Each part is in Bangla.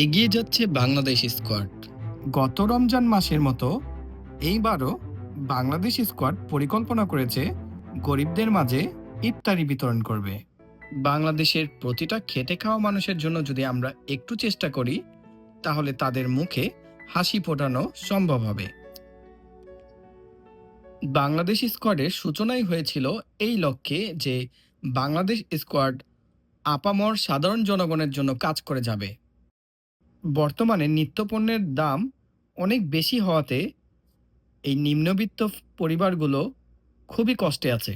এগিয়ে যাচ্ছে বাংলাদেশ স্কোয়াড। গত রমজান মাসের মতো এইবারও বাংলাদেশ স্কোয়াড পরিকল্পনা করেছে গরিবদের মাঝে ইফতারি বিতরণ করবে। বাংলাদেশের প্রতিটা খেটে খাওয়া মানুষের জন্য যদি আমরা একটু চেষ্টা করি, তাহলে তাদের মুখে হাসি ফোটানো সম্ভব হবে। বাংলাদেশ স্কোয়াডের সূচনাই হয়েছিল এই লক্ষ্যে যে বাংলাদেশ স্কোয়াড আপামর সাধারণ জনগণের জন্য কাজ করে যাবে। বর্তমানে নিত্যপণ্যের দাম অনেক বেশি হওয়াতে এই নিম্নবিত্ত পরিবারগুলো খুবই কষ্টে আছে।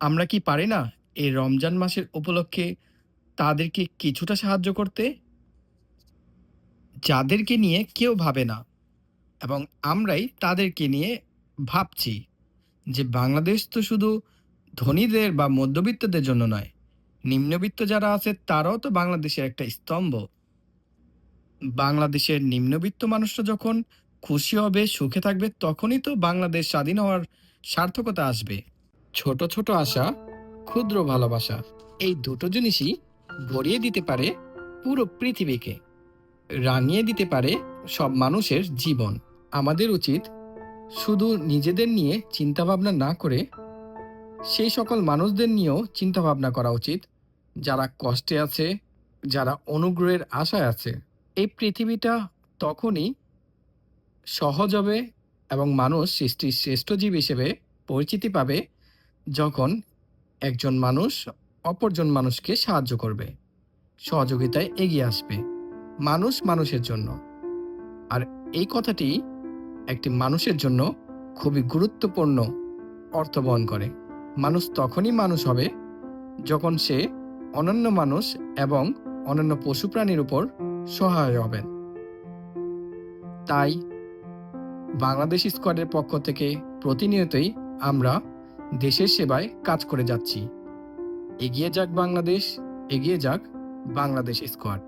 আমরা কি পারি না এই রমজান মাসের উপলক্ষে তাদেরকে কিছুটা সাহায্য করতে, যাদেরকে নিয়ে কেউ ভাবে না, এবং আমরাই তাদেরকে নিয়ে ভাবছি যে বাংলাদেশ তো শুধু ধনীদের বা মধ্যবিত্তদের জন্য নয়, নিম্নবিত্ত যারা আছে তারাও তো বাংলাদেশের একটা স্তম্ভ। বাংলাদেশের নিম্নবিত্ত মানুষরা যখন খুশি হবে, সুখে থাকবে, তখনই তো বাংলাদেশ স্বাধীন হওয়ার সার্থকতা আসবে। ছোট ছোট আশা, ক্ষুদ্র ভালোবাসা, এই দুটো জিনিসই ভরিয়ে দিতে পারে পুরো পৃথিবীকে, রাঙিয়ে দিতে পারে সব মানুষের জীবন। আমাদের উচিত শুধু নিজেদের নিয়ে চিন্তাভাবনা না করে সেই সকল মানুষদের নিয়েও চিন্তাভাবনা করা উচিত যারা কষ্টে আছে, যারা অনুগ্রহের আশায় আছে। এই পৃথিবীটা তখনই সহজ হবে এবং মানুষ সৃষ্টির শ্রেষ্ঠ জীব হিসেবে পরিচিতি পাবে যখন একজন মানুষ অপরজন মানুষকে সাহায্য করবে, সহযোগিতায় এগিয়ে আসবে, মানুষ মানুষের জন্য। আর এই কথাটি একটি মানুষের জন্য খুবই গুরুত্বপূর্ণ অর্থ বহন করে। মানুষ তখনই মানুষ হবে যখন সে অনন্য মানুষ এবং অন্যান্য পশু প্রাণীর উপর সহায় হবেন। তাই বাংলাদেশ স্কোয়াডের পক্ষ থেকে প্রতিনিয়তই আমরা দেশের সেবায় কাজ করে যাচ্ছি। এগিয়ে যাক বাংলাদেশ, এগিয়ে যাক বাংলাদেশ স্কোয়াড।